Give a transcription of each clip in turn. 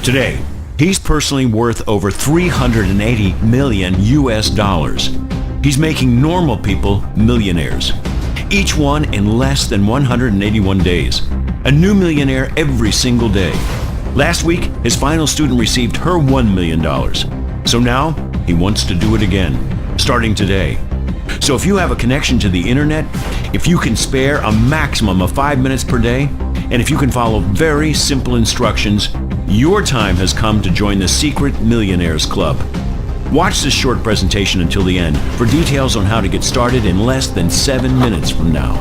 Today, he's personally worth over $380 million US. He's making normal people millionaires. Each one in less than 181 days. A new millionaire every single day. Last week, his final student received her $1 million. So now, he wants to do it again, starting today. So if you have a connection to the internet, if you can spare a maximum of 5 minutes per day, and if you can follow very simple instructions, your time has come to join the Secret Millionaires Club. Watch this short presentation until the end for details on how to get started in less than 7 minutes from now.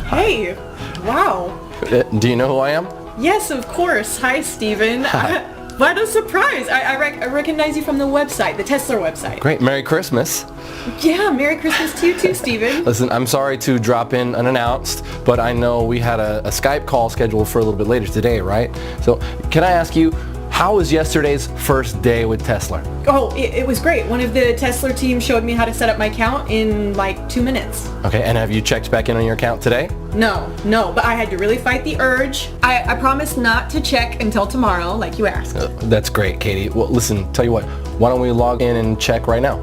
Hey, wow. Do you know who I am? Yes, of course. Hi, Steven. Hi. What a surprise. I recognize you from the website, the Tesla website. Great. Merry Christmas. Yeah, Merry Christmas to you too, Steven. Listen, I'm sorry to drop in unannounced, but I know we had a Skype call scheduled for a little bit later today, right? So can I ask you, how was yesterday's first day with Tesla? Oh, it was great. One of the Tesla team showed me how to set up my account in like 2 minutes. Okay, and have you checked back in on your account today? No, but I had to really fight the urge. I promised not to check until tomorrow, like you asked. That's great, Katie. Well, listen, tell you what, why don't we log in and check right now?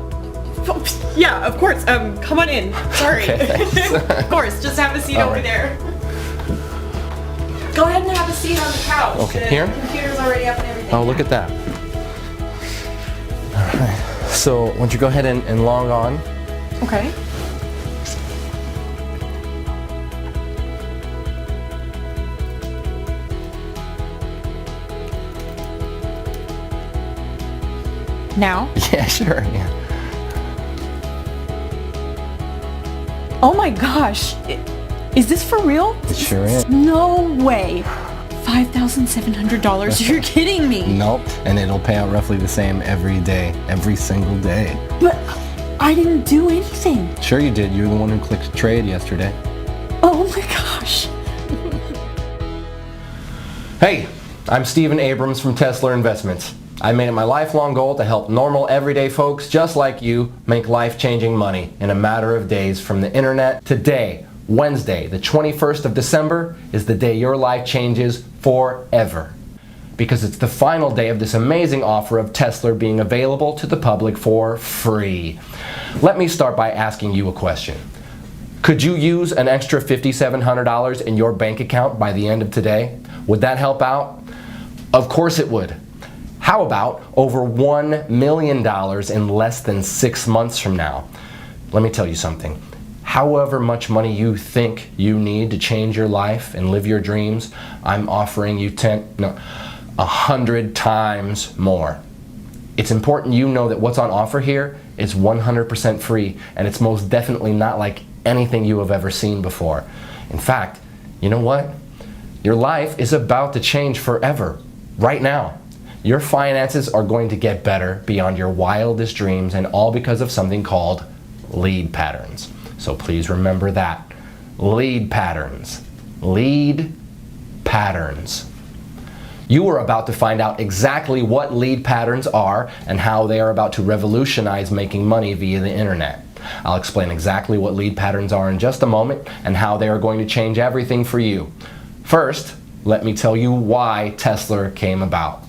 Yeah, of course. Come on in. Sorry. Okay, thanks. Of course, just have a seat over there. Go ahead and have a seat on the couch. Okay, the here? computer's already up and everything. Oh, look at that. All right. So, why don't you go ahead and log on? Okay. Now? Yeah, sure. Yeah. Oh my gosh. Is this for real? It sure is. No way. $5,700. You're kidding me. Nope. And it'll pay out roughly the same every day, every single day. But I didn't do anything. Sure you did. You were the one who clicked trade yesterday. Oh my gosh. Hey, I'm Stephen Abrams from Tesla Investments. I made it my lifelong goal to help normal, everyday folks just like you make life-changing money in a matter of days from the internet. Today, Wednesday, the 21st of December, is the day your life changes forever. Because it's the final day of this amazing offer of Tesla being available to the public for free. Let me start by asking you a question. Could you use an extra $5,700 in your bank account by the end of today? Would that help out? Of course it would. How about over $1 million in less than 6 months from now? Let me tell you something. However much money you think you need to change your life and live your dreams, I'm offering you 100 times more. It's important you know that what's on offer here is 100% free, and it's most definitely not like anything you have ever seen before. In fact, you know what? Your life is about to change forever, right now. Your finances are going to get better beyond your wildest dreams, and all because of something called lead patterns. So please remember that. Lead patterns. Lead patterns. You are about to find out exactly what lead patterns are and how they are about to revolutionize making money via the internet. I'll explain exactly what lead patterns are in just a moment and how they are going to change everything for you. First, let me tell you why Tesla came about.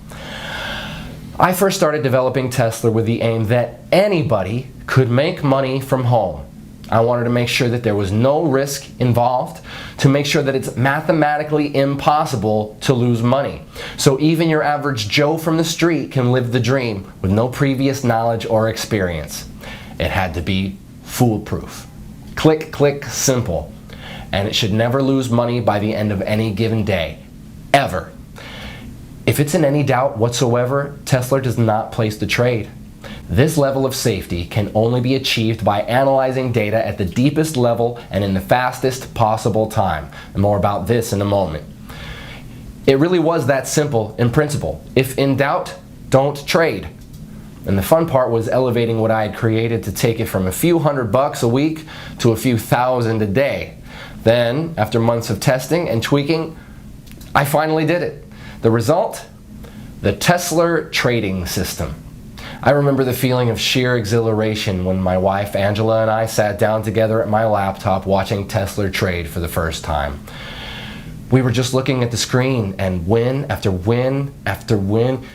I first started developing Tesla with the aim that anybody could make money from home. I wanted to make sure that there was no risk involved, to make sure that it's mathematically impossible to lose money. So even your average Joe from the street can live the dream with no previous knowledge or experience. It had to be foolproof. Click, click, simple. And it should never lose money by the end of any given day. Ever. If it's in any doubt whatsoever, Tesla does not place the trade. This level of safety can only be achieved by analyzing data at the deepest level and in the fastest possible time. And more about this in a moment. It really was that simple in principle. If in doubt, don't trade. And the fun part was elevating what I had created to take it from a few $100 a week to a few thousand a day. Then, after months of testing and tweaking, I finally did it. The result? The Tesla trading system. I remember the feeling of sheer exhilaration when my wife Angela and I sat down together at my laptop watching Tesla trade for the first time. We were just looking at the screen, and win after win after win.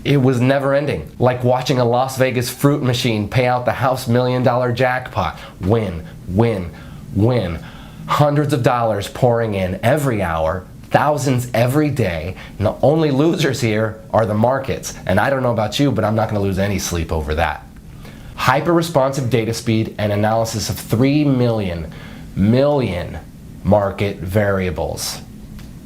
It was never ending, like watching a Las Vegas fruit machine pay out the house $1 million jackpot. Win, win, win. Hundreds of dollars pouring in every hour, thousands every day, and the only losers here are the markets. And I don't know about you, but I'm not going to lose any sleep over that. Hyper-responsive data speed and analysis of 3 million market variables.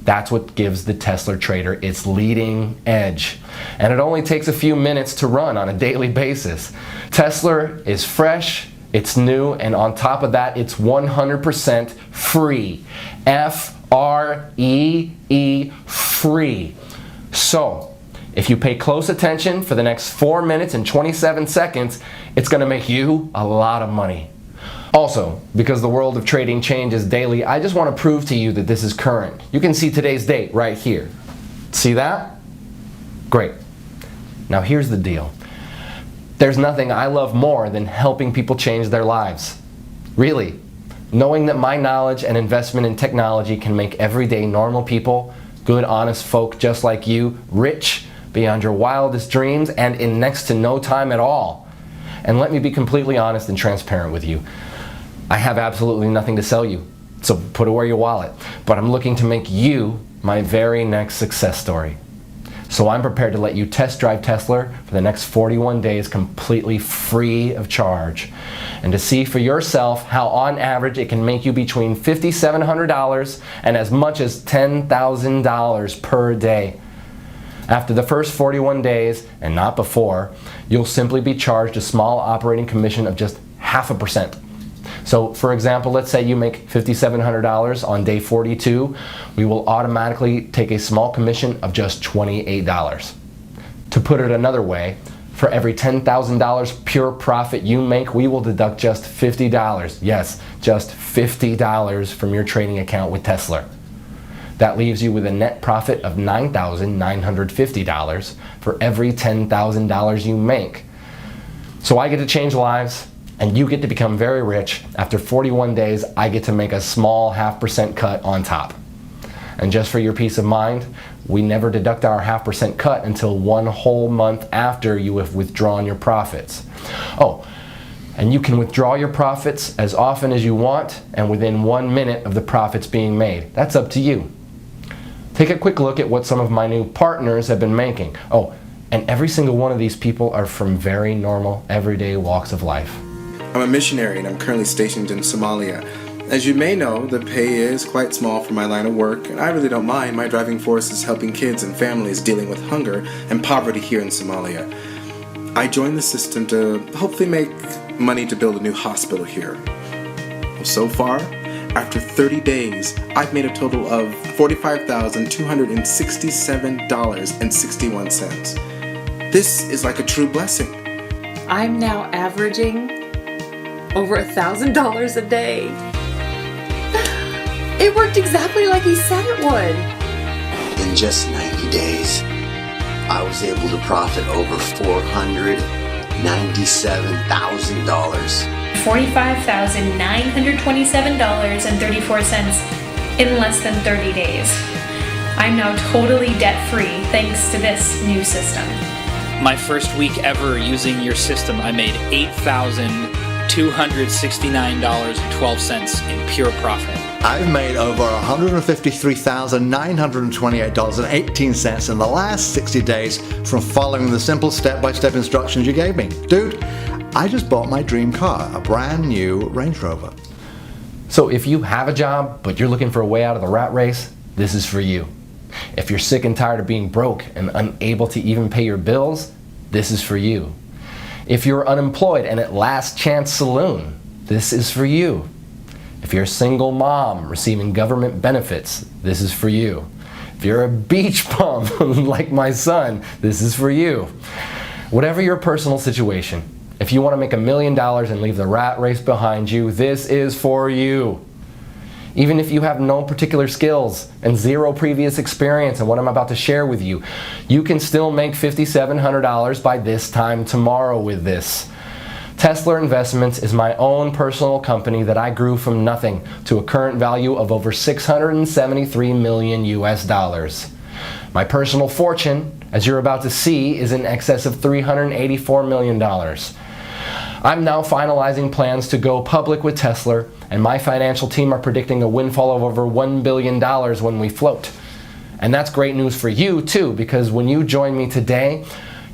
That's what gives the Tesla trader its leading edge. And it only takes a few minutes to run on a daily basis. Tesla is fresh, it's new, and on top of that, it's 100% free. F-R-E-E, free. So, if you pay close attention for the next 4 minutes and 27 seconds, it's going to make you a lot of money. Also, because the world of trading changes daily, I just want to prove to you that this is current. You can see today's date right here. See that? Great. Now here's the deal. There's nothing I love more than helping people change their lives. Really. Knowing that my knowledge and investment in technology can make everyday normal people, good honest folk just like you, rich beyond your wildest dreams and in next to no time at all. And let me be completely honest and transparent with you. I have absolutely nothing to sell you, so put away your wallet. But I'm looking to make you my very next success story. So I'm prepared to let you test drive Tesla for the next 41 days completely free of charge. And to see for yourself how on average it can make you between $5,700 and as much as $10,000 per day. After the first 41 days, and not before, you'll simply be charged a small operating commission of just 0.5%. So for example, let's say you make $5,700 on day 42, we will automatically take a small commission of just $28. To put it another way, for every $10,000 pure profit you make, we will deduct just $50. Yes, just $50 from your trading account with Tesla. That leaves you with a net profit of $9,950 for every $10,000 you make. So I get to change lives, and you get to become very rich. After 41 days, I get to make a small 0.5% cut on top. And just for your peace of mind, we never deduct our 0.5% cut until 1 whole month after you have withdrawn your profits. Oh, and you can withdraw your profits as often as you want and within 1 minute of the profits being made. That's up to you. Take a quick look at what some of my new partners have been making. Oh, and every single one of these people are from very normal, everyday walks of life. I'm a missionary and I'm currently stationed in Somalia. As you may know, the pay is quite small for my line of work, and I really don't mind. My driving force is helping kids and families dealing with hunger and poverty here in Somalia. I joined the system to hopefully make money to build a new hospital here. Well, so far, after 30 days, I've made a total of $45,267.61. This is like a true blessing. I'm now averaging over $1,000 a day. It worked exactly like he said it would. In just 90 days, I was able to profit over $497,000. $45,927.34 in less than 30 days. I'm now totally debt-free thanks to this new system. My first week ever using your system, I made $8,269.12 in pure profit. I've made over $153,928.18 in the last 60 days from following the simple step-by-step instructions you gave me. Dude, I just bought my dream car, a brand new Range Rover. So if you have a job, but you're looking for a way out of the rat race, this is for you. If you're sick and tired of being broke and unable to even pay your bills, this is for you. If you're unemployed and at Last Chance Saloon, this is for you. If you're a single mom receiving government benefits, this is for you. If you're a beach bum like my son, this is for you. Whatever your personal situation, if you want to make $1 million and leave the rat race behind you, this is for you. Even if you have no particular skills and zero previous experience in what I'm about to share with you, you can still make $5,700 by this time tomorrow with this. Tesla Investments is my own personal company that I grew from nothing to a current value of over 673 million US dollars. My personal fortune, as you're about to see, is in excess of $384 million. I'm now finalizing plans to go public with Tesla, and my financial team are predicting a windfall of over $1 billion when we float. And that's great news for you too, because when you join me today,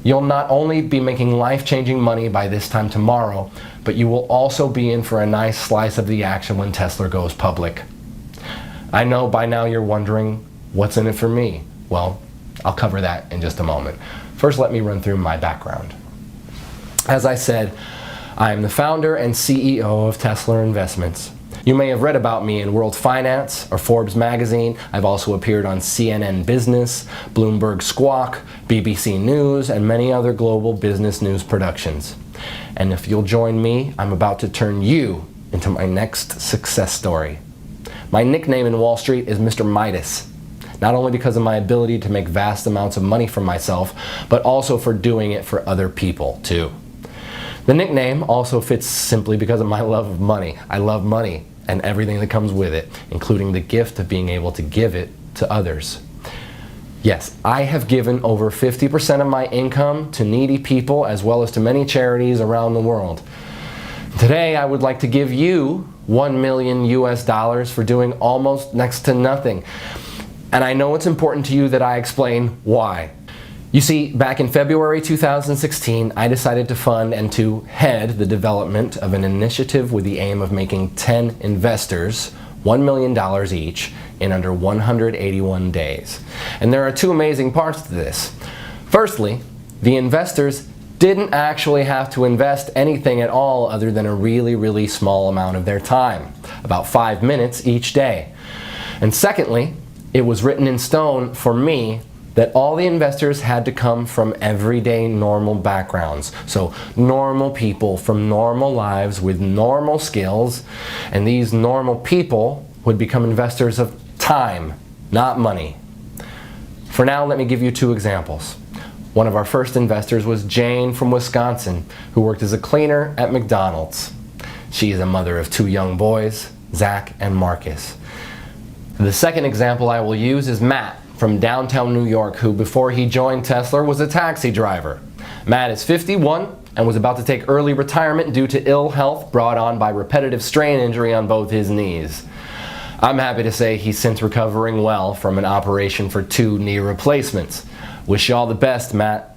you'll not only be making life-changing money by this time tomorrow, but you will also be in for a nice slice of the action when Tesla goes public. I know by now you're wondering, what's in it for me? Well, I'll cover that in just a moment. First, let me run through my background. As I said, I am the founder and CEO of Tesla Investments. You may have read about me in World Finance or Forbes magazine. I've also appeared on CNN Business, Bloomberg Squawk, BBC News, and many other global business news productions. And if you'll join me, I'm about to turn you into my next success story. My nickname in Wall Street is Mr. Midas, not only because of my ability to make vast amounts of money for myself, but also for doing it for other people too. The nickname also fits simply because of my love of money. I love money and everything that comes with it, including the gift of being able to give it to others. Yes, I have given over 50% of my income to needy people as well as to many charities around the world. Today, I would like to give you $1 million US dollars for doing almost next to nothing. And I know it's important to you that I explain why. You see, back in February 2016, I decided to fund and to head the development of an initiative with the aim of making 10 investors $1 million each in under 181 days. And there are two amazing parts to this. Firstly, the investors didn't actually have to invest anything at all other than a really small amount of their time, about 5 minutes each day. And secondly, it was written in stone for me that all the investors had to come from everyday normal backgrounds. So normal people from normal lives with normal skills, and these normal people would become investors of time, not money. For now, let me give you two examples. One of our first investors was Jane from Wisconsin, who worked as a cleaner at McDonald's. She is a mother of 2 young boys, Zach and Marcus. The second example I will use is Matt from downtown New York, who before he joined Tesla was a taxi driver. Matt is 51 and was about to take early retirement due to ill health brought on by repetitive strain injury on both his knees. I'm happy to say he's since recovering well from an operation for 2 knee replacements. Wish you all the best, Matt.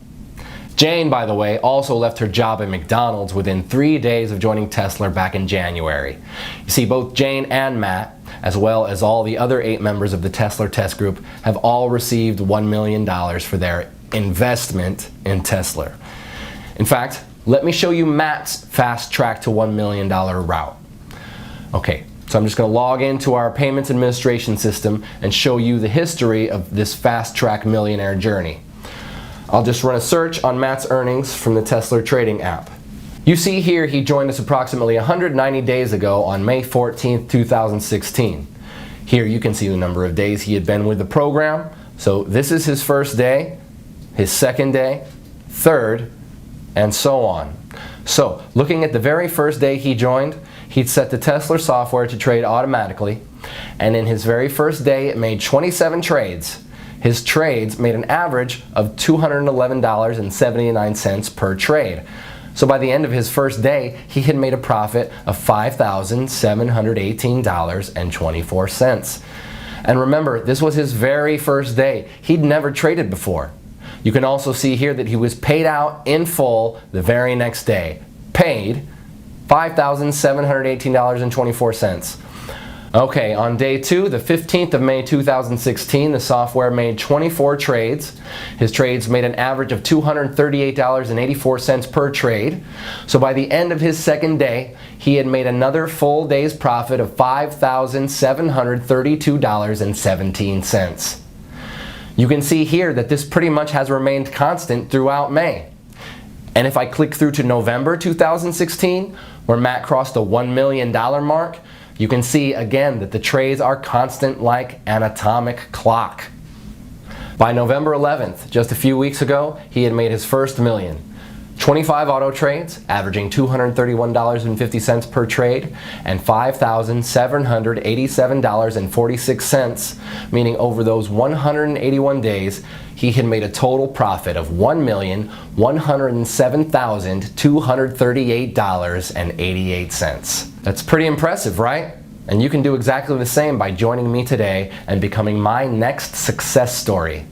Jane, by the way, also left her job at McDonald's within 3 days of joining Tesla back in January. You see, both Jane and Matt, as well as all the other 8 members of the Tesla Test Group, have all received $1 million for their investment in Tesla. In fact, let me show you Matt's fast track to $1 million route. Okay, so I'm just going to log into our payments administration system and show you the history of this fast track millionaire journey. I'll just run a search on Matt's earnings from the Tesla trading app. You see here he joined us approximately 190 days ago on May 14th, 2016. Here you can see the number of days he had been with the program. So this is his first day, his second day, third, and so on. So looking at the very first day he joined, he'd set the Tesla software to trade automatically, and in his very first day it made 27 trades. His trades made an average of $211.79 per trade. So by the end of his first day, he had made a profit of $5,718.24. And remember, this was his very first day. He'd never traded before. You can also see here that he was paid out in full the very next day. Paid $5,718.24. Okay, on day 2, the 15th of May 2016, the software made 24 trades. His trades made an average of $238.84 per trade. So by the end of his second day, he had made another full day's profit of $5,732.17. You can see here that this pretty much has remained constant throughout May. And if I click through to November 2016, where Matt crossed the $1 million mark, you can see again that the trades are constant like an atomic clock. By November 11th, just a few weeks ago, he had made his first million. 25 auto trades, averaging $231.50 per trade, and $5,787.46, meaning over those 181 days, he had made a total profit of $1,107,238.88. That's pretty impressive, right? And you can do exactly the same by joining me today and becoming my next success story.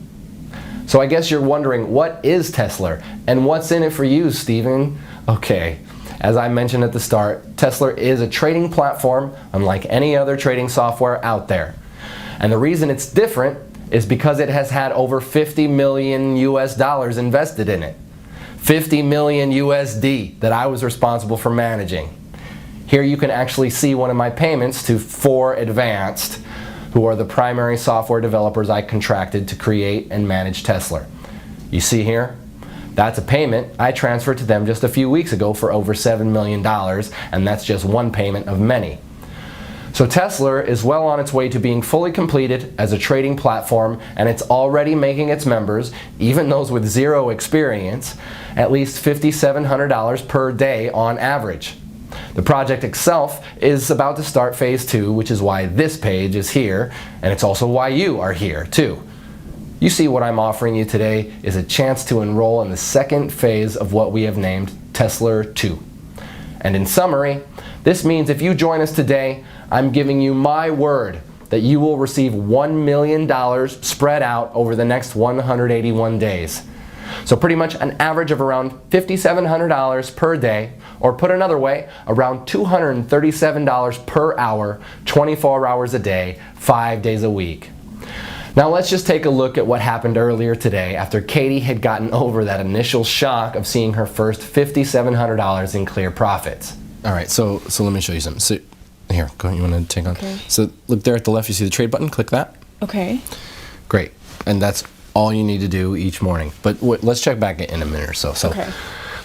So I guess you're wondering, what is Tesla and what's in it for you, Stephen? Okay, as I mentioned at the start, Tesla is a trading platform unlike any other trading software out there. And the reason it's different is because it has had over 50 million US dollars invested in it. 50 million USD that I was responsible for managing. Here you can actually see one of my payments to 4Advanced, who are the primary software developers I contracted to create and manage Tesla. You see here? That's a payment I transferred to them just a few weeks ago for over $7 million, and that's just one payment of many. So Tesla is well on its way to being fully completed as a trading platform, and it's already making its members, even those with zero experience, at least $5,700 per day on average. The project itself is about to start phase 2, which is why this page is here, and it's also why you are here too. You see, what I'm offering you today is a chance to enroll in the second phase of what we have named Tesla 2. And in summary, this means if you join us today, I'm giving you my word that you will receive $1 million spread out over the next 181 days. So pretty much an average of around $5,700 per day, or put another way, around $237 per hour, 24 hours a day, 5 days a week. Now let's just take a look at what happened earlier today after Katie had gotten over that initial shock of seeing her first $5,700 in clear profits. All right, so let me show you something. So here, go ahead, you want to take on? Okay. So look there at the left, you see the trade button, click that. Okay. Great, and that's all you need to do each morning. But let's check back in a minute or so. So Okay.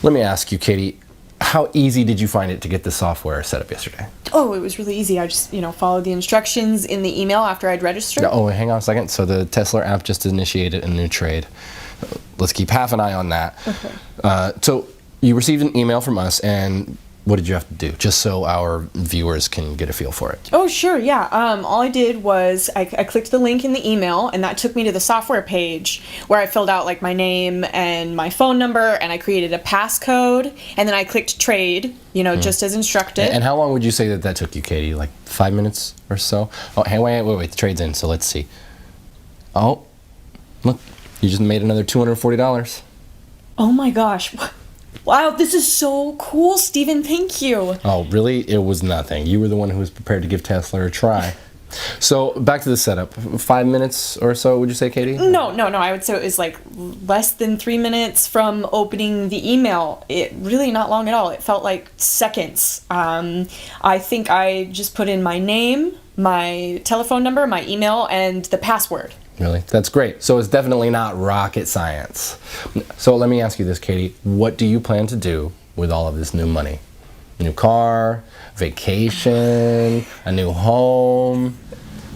let me ask you, Katie, how easy did you find it to get the software set up yesterday? Oh, it was really easy. I just, followed the instructions in the email after I'd registered. Oh, hang on a second. So the Tesla app just initiated a new trade. Let's keep half an eye on that. Okay. So you received an email from us, and what did you have to do, just so our viewers can get a feel for it? Oh, sure, yeah. All I did was I clicked the link in the email, and that took me to the software page where I filled out like my name and my phone number, and I created a passcode, and then I clicked trade, just as instructed. And how long would you say that took you, Katie? Like 5 minutes or so? Oh, hey, wait, the trade's in, so let's see. Oh, look, you just made another $240. Oh my gosh. Wow, this is so cool, Stephen. Thank you. Oh, really? It was nothing. You were the one who was prepared to give Tesla a try. So, back to the setup. 5 minutes or so, would you say, Katie? No. I would say it was like less than 3 minutes from opening the email. It really not long at all. It felt like seconds. I think I just put in my name, my telephone number, my email, and the password. Really? That's great. So it's definitely not rocket science. So let me ask you this, Katie. What do you plan to do with all of this new money? A new car, vacation, a new home?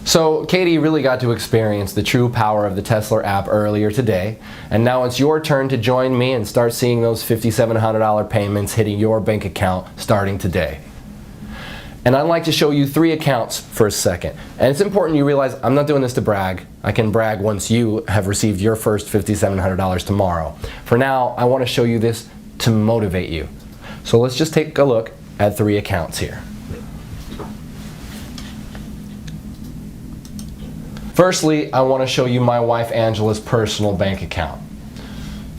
So Katie really got to experience the true power of the Tesla app earlier today, and now it's your turn to join me and start seeing those $5,700 payments hitting your bank account starting today. And I'd like to show you 3 accounts for a second. And it's important you realize I'm not doing this to brag. I can brag once you have received your first $5,700 tomorrow. For now, I want to show you this to motivate you. So let's just take a look at 3 accounts here. Firstly, I want to show you my wife Angela's personal bank account.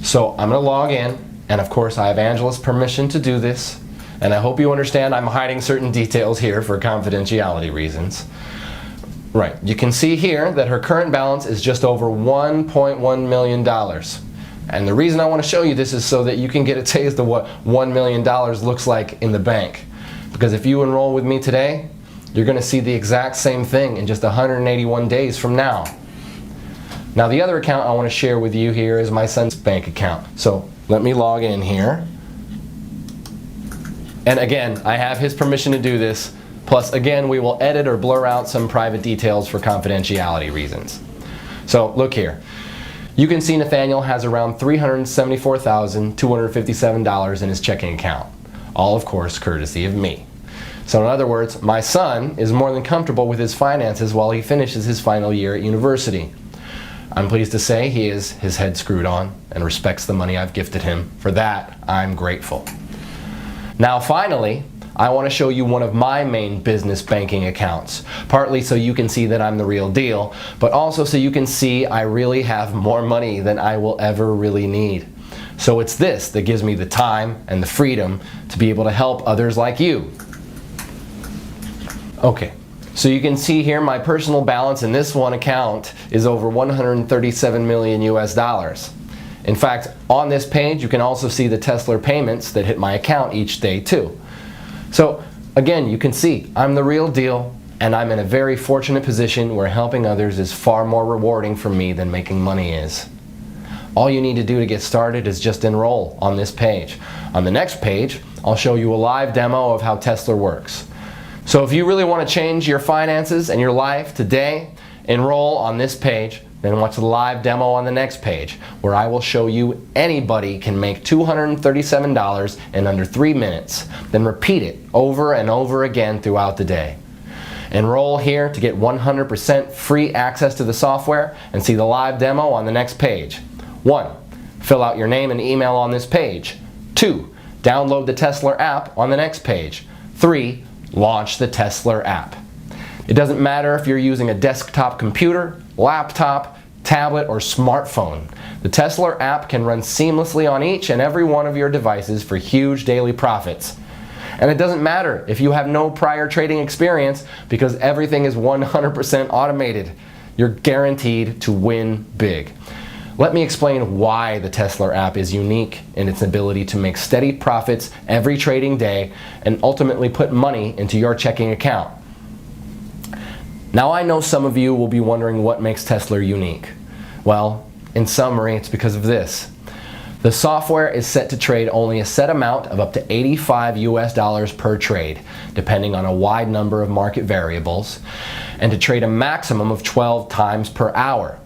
So I'm going to log in, and of course I have Angela's permission to do this. And I hope you understand I'm hiding certain details here for confidentiality reasons. Right, you can see here that her current balance is just over $1.1 million. And the reason I want to show you this is so that you can get a taste of what $1 million looks like in the bank. Because if you enroll with me today, you're going to see the exact same thing in just 181 days from now. Now the other account I want to share with you here is my son's bank account. So let me log in here. And again, I have his permission to do this, Plus, again, we will edit or blur out some private details for confidentiality reasons. So, look here. You can see Nathaniel has around $374,257 in his checking account. All, of course, courtesy of me. So in other words, my son is more than comfortable with his finances while he finishes his final year at university. I'm pleased to say he has his head screwed on and respects the money I've gifted him. For that, I'm grateful. Now finally, I want to show you one of my main business banking accounts, partly so you can see that I'm the real deal, but also so you can see I really have more money than I will ever really need. So it's this that gives me the time and the freedom to be able to help others like you. Okay, so you can see here my personal balance in this one account is over 137 million US dollars. In fact, on this page you can also see the Tesla payments that hit my account each day too. So again, you can see I'm the real deal, and I'm in a very fortunate position where helping others is far more rewarding for me than making money is. All you need to do to get started is just enroll on this page. On the next page, I'll show you a live demo of how Tesla works. So if you really want to change your finances and your life today, enroll on this page, then watch the live demo on the next page, where I will show you anybody can make $237 in under 3 minutes, then repeat it over and over again throughout the day. Enroll here to get 100% free access to the software and see the live demo on the next page. 1. Fill out your name and email on this page. 2. Download the Tesla app on the next page. 3. Launch the Tesla app. It doesn't matter if you're using a desktop computer, laptop, tablet, or smartphone. The Tesla app can run seamlessly on each and every one of your devices for huge daily profits. And it doesn't matter if you have no prior trading experience, because everything is 100% automated. You're guaranteed to win big. Let me explain why the Tesla app is unique in its ability to make steady profits every trading day and ultimately put money into your checking account. Now I know some of you will be wondering what makes Tesla unique. Well, in summary, it's because of this. The software is set to trade only a set amount of up to 85 US dollars per trade, depending on a wide number of market variables, and to trade a maximum of 12 times per hour.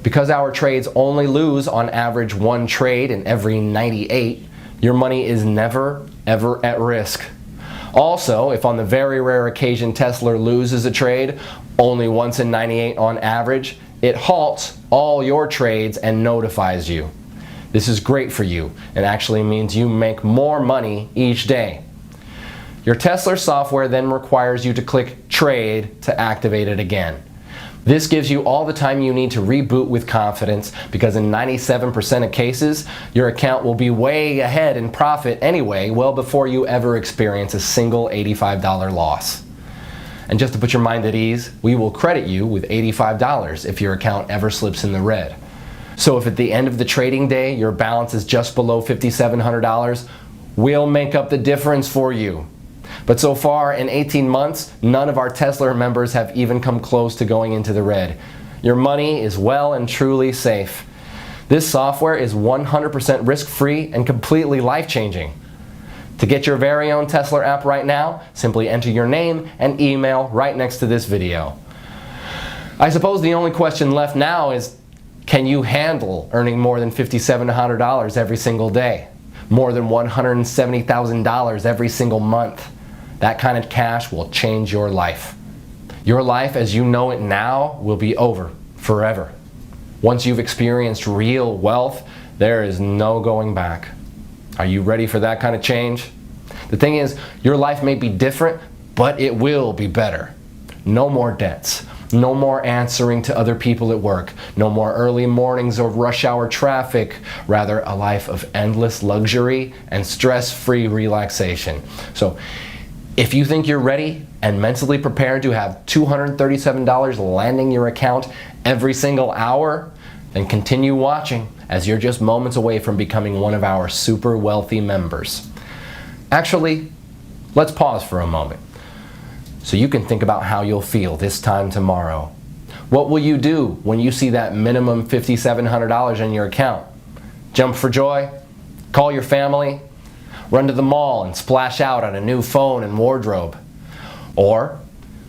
Because our trades only lose on average 1 trade in every 98, your money is never, ever at risk. Also, if on the very rare occasion Tesla loses a trade, only once in 98 on average, it halts all your trades and notifies you. This is great for you and actually means you make more money each day. Your Tesla software then requires you to click Trade to activate it again. This gives you all the time you need to reboot with confidence, because in 97% of cases, your account will be way ahead in profit anyway, well before you ever experience a single $85 loss. And just to put your mind at ease, we will credit you with $85 if your account ever slips in the red. So if at the end of the trading day your balance is just below $5,700, we'll make up the difference for you. But so far, in 18 months, none of our Tesla members have even come close to going into the red. Your money is well and truly safe. This software is 100% risk-free and completely life-changing. To get your very own Tesla app right now, simply enter your name and email right next to this video. I suppose the only question left now is, can you handle earning more than $5,700 every single day? More than $170,000 every single month? That kind of cash will change your life. Your life as you know it now will be over forever. Once you've experienced real wealth, there is no going back. Are you ready for that kind of change? The thing is, your life may be different, but it will be better. No more debts. No more answering to other people at work. No more early mornings or rush hour traffic. Rather, a life of endless luxury and stress-free relaxation. So, if you think you're ready and mentally prepared to have $237 landing your account every single hour, then continue watching, as you're just moments away from becoming one of our super wealthy members. Actually, let's pause for a moment so you can think about how you'll feel this time tomorrow. What will you do when you see that minimum $5,700 in your account? Jump for joy? Call your family? Run to the mall and splash out on a new phone and wardrobe? Or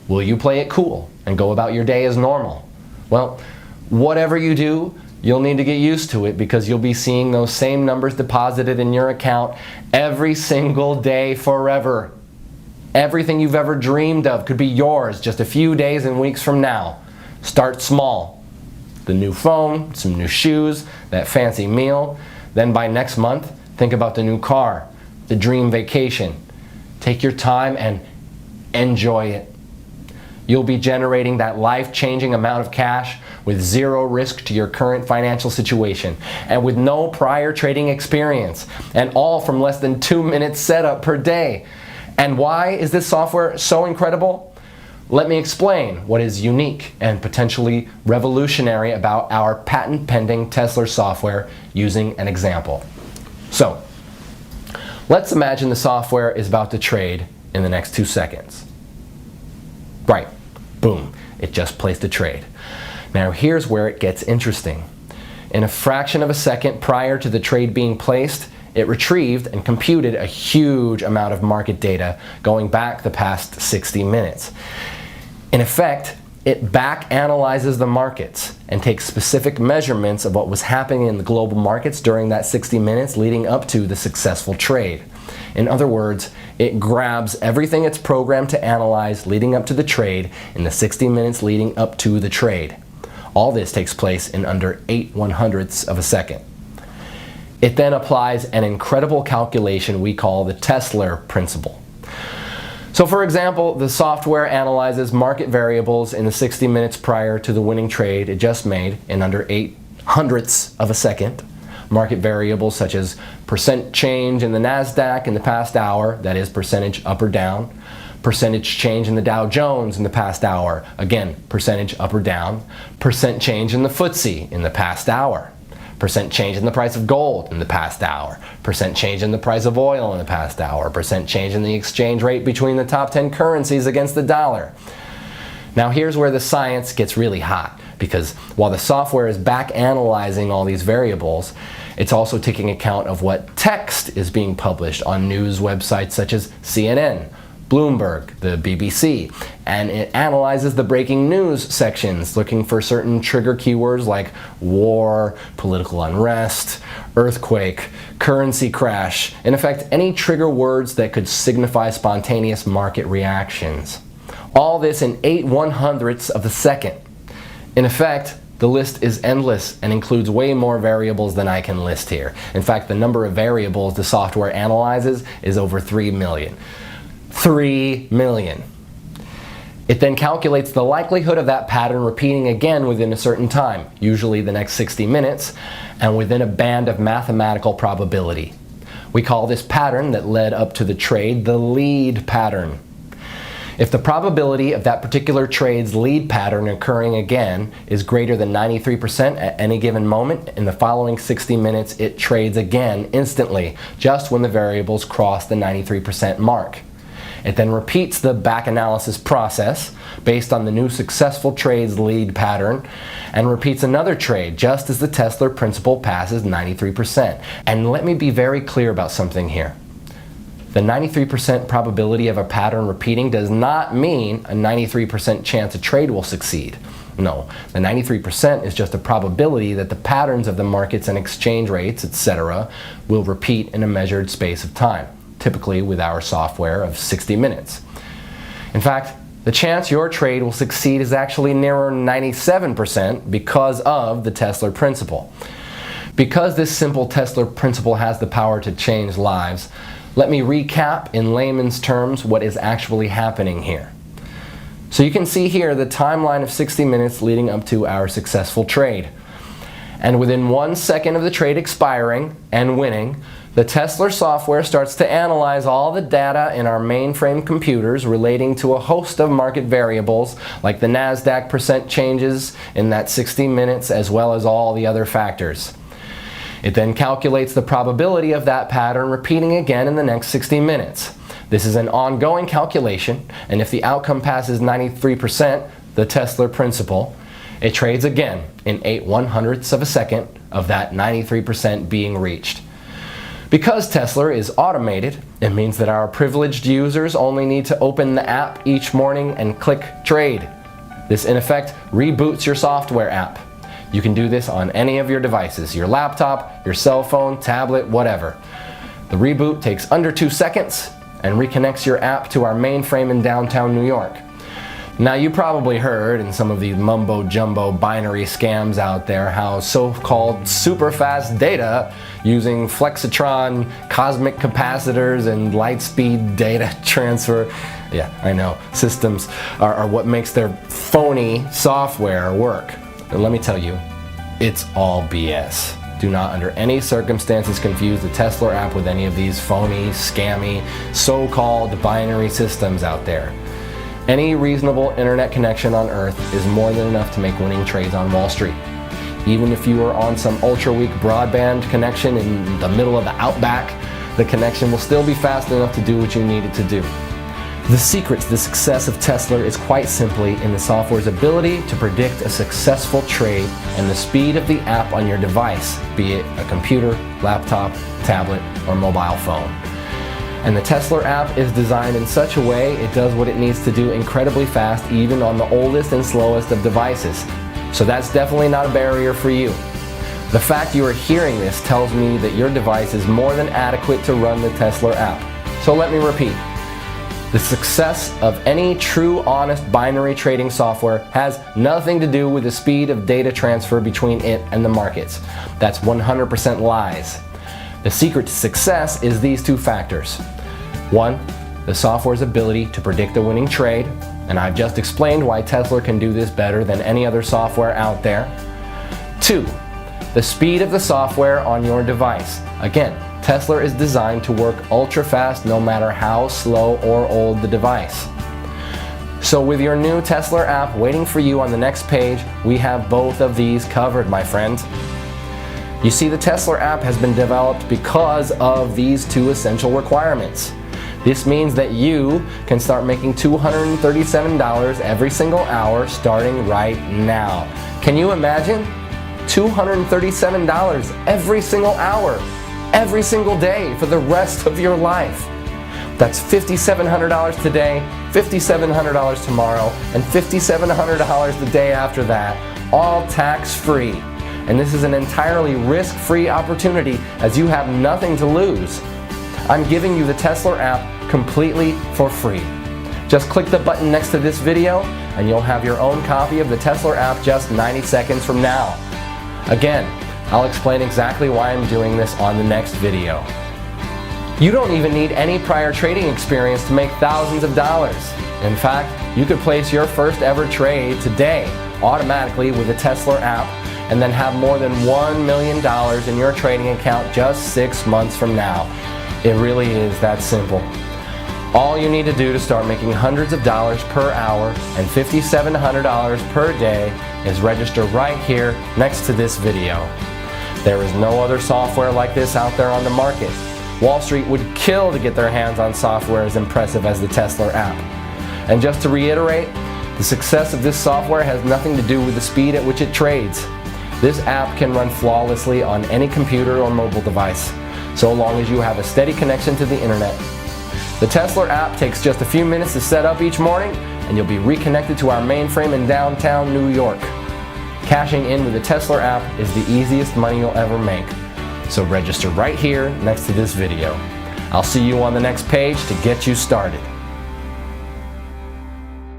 will you play it cool and go about your day as normal? Well, whatever you do, you'll need to get used to it because you'll be seeing those same numbers deposited in your account every single day forever. Everything you've ever dreamed of could be yours just a few days and weeks from now. Start small. The new phone, some new shoes, that fancy meal. Then by next month, think about the new car, the dream vacation. Take your time and enjoy it. You'll be generating that life-changing amount of cash with zero risk to your current financial situation and with no prior trading experience, and all from less than 2 minutes setup per day. And why is this software so incredible? Let me explain what is unique and potentially revolutionary about our patent-pending Tesla software using an example. So, let's imagine the software is about to trade in the next 2 seconds. Right, boom, it just placed a trade. Now here's where it gets interesting. In a fraction of a second prior to the trade being placed, it retrieved and computed a huge amount of market data going back the past 60 minutes. In effect, it back analyzes the markets and takes specific measurements of what was happening in the global markets during that 60 minutes leading up to the successful trade. In other words, it grabs everything it's programmed to analyze leading up to the trade in the 60 minutes leading up to the trade. All this takes place in under 8/100ths of a second. It then applies an incredible calculation we call the Tesla principle. So for example, the software analyzes market variables in the 60 minutes prior to the winning trade it just made in under 8/100ths of a second. Market variables such as percent change in the NASDAQ in the past hour, that is percentage up or down, percentage change in the Dow Jones in the past hour, again, percentage up or down, percent change in the FTSE in the past hour, percent change in the price of gold in the past hour, percent change in the price of oil in the past hour, percent change in the exchange rate between the top 10 currencies against the dollar. Now here's where the science gets really hot, because while the software is back analyzing all these variables, it's also taking account of what text is being published on news websites such as CNN, Bloomberg, the BBC, and it analyzes the breaking news sections looking for certain trigger keywords like war, political unrest, earthquake, currency crash, in effect any trigger words that could signify spontaneous market reactions. All this in 8/100ths of a second. In effect, the list is endless and includes way more variables than I can list here. In fact, the number of variables the software analyzes is over 3 million. 3 million. It then calculates the likelihood of that pattern repeating again within a certain time, usually the next 60 minutes, and within a band of mathematical probability. We call this pattern that led up to the trade the lead pattern. If the probability of that particular trade's lead pattern occurring again is greater than 93% at any given moment, in the following 60 minutes it trades again instantly, just when the variables cross the 93% mark. It then repeats the back analysis process based on the new successful trade's lead pattern and repeats another trade just as the Tesla principle passes 93%. And let me be very clear about something here. The 93% probability of a pattern repeating does not mean a 93% chance a trade will succeed. No, the 93% is just a probability that the patterns of the markets and exchange rates, etc., will repeat in a measured space of time, typically with our software of 60 minutes. In fact, the chance your trade will succeed is actually nearer 97% because of the Tesla principle. Because this simple Tesla principle has the power to change lives, let me recap in layman's terms what is actually happening here. So you can see here the timeline of 60 minutes leading up to our successful trade. And within 1 second of the trade expiring and winning, the Tesla software starts to analyze all the data in our mainframe computers relating to a host of market variables like the NASDAQ percent changes in that 60 minutes as well as all the other factors. It then calculates the probability of that pattern repeating again in the next 60 minutes. This is an ongoing calculation, and if the outcome passes 93%, the Tesla principle, it trades again in 8/100ths of a second of that 93% being reached. Because Tesla is automated, it means that our privileged users only need to open the app each morning and click trade. This in effect reboots your software app. You can do this on any of your devices, your laptop, your cell phone, tablet, whatever. The reboot takes under 2 seconds and reconnects your app to our mainframe in downtown New York. Now you probably heard in some of these mumbo-jumbo binary scams out there how so-called super fast data using flexitron, cosmic capacitors, and light-speed data transfer, yeah, I know, systems are what makes their phony software work. And let me tell you, it's all BS. Do not under any circumstances confuse the Tesla app with any of these phony, scammy, so-called binary systems out there. Any reasonable internet connection on Earth is more than enough to make winning trades on Wall Street. Even if you are on some ultra-weak broadband connection in the middle of the outback, the connection will still be fast enough to do what you need it to do. The secret to the success of Tesla is quite simply in the software's ability to predict a successful trade and the speed of the app on your device, be it a computer, laptop, tablet, or mobile phone. And the Tesla app is designed in such a way it does what it needs to do incredibly fast even on the oldest and slowest of devices. So that's definitely not a barrier for you. The fact you are hearing this tells me that your device is more than adequate to run the Tesla app. So let me repeat. The success of any true, honest binary trading software has nothing to do with the speed of data transfer between it and the markets. That's 100% lies. The secret to success is these 2 factors. 1, the software's ability to predict a winning trade, and I've just explained why Tesla can do this better than any other software out there. 2, the speed of the software on your device. Again, Tesla is designed to work ultra fast no matter how slow or old the device. So with your new Tesla app waiting for you on the next page, we have both of these covered, my friend. You see, the Tesla app has been developed because of these 2 essential requirements. This means that you can start making $237 every single hour starting right now. Can you imagine? $237 every single hour, every single day for the rest of your life. That's $5,700 today, $5,700 tomorrow, and $5,700 the day after that, all tax-free. And this is an entirely risk-free opportunity as you have nothing to lose. I'm giving you the Tesla app completely for free. Just click the button next to this video and you'll have your own copy of the Tesla app just 90 seconds from now. Again, I'll explain exactly why I'm doing this on the next video. You don't even need any prior trading experience to make thousands of dollars. In fact, you could place your first ever trade today automatically with the Tesla app and then have more than $1 million in your trading account just 6 months from now. It really is that simple. All you need to do to start making hundreds of dollars per hour and $5,700 per day is register right here next to this video. There is no other software like this out there on the market. Wall Street would kill to get their hands on software as impressive as the Tesla app. And just to reiterate, the success of this software has nothing to do with the speed at which it trades. This app can run flawlessly on any computer or mobile device, so long as you have a steady connection to the internet. The Tesla app takes just a few minutes to set up each morning, and you'll be reconnected to our mainframe in downtown New York. Cashing in with the Tesla app is the easiest money you'll ever make. So register right here next to this video. I'll see you on the next page to get you started.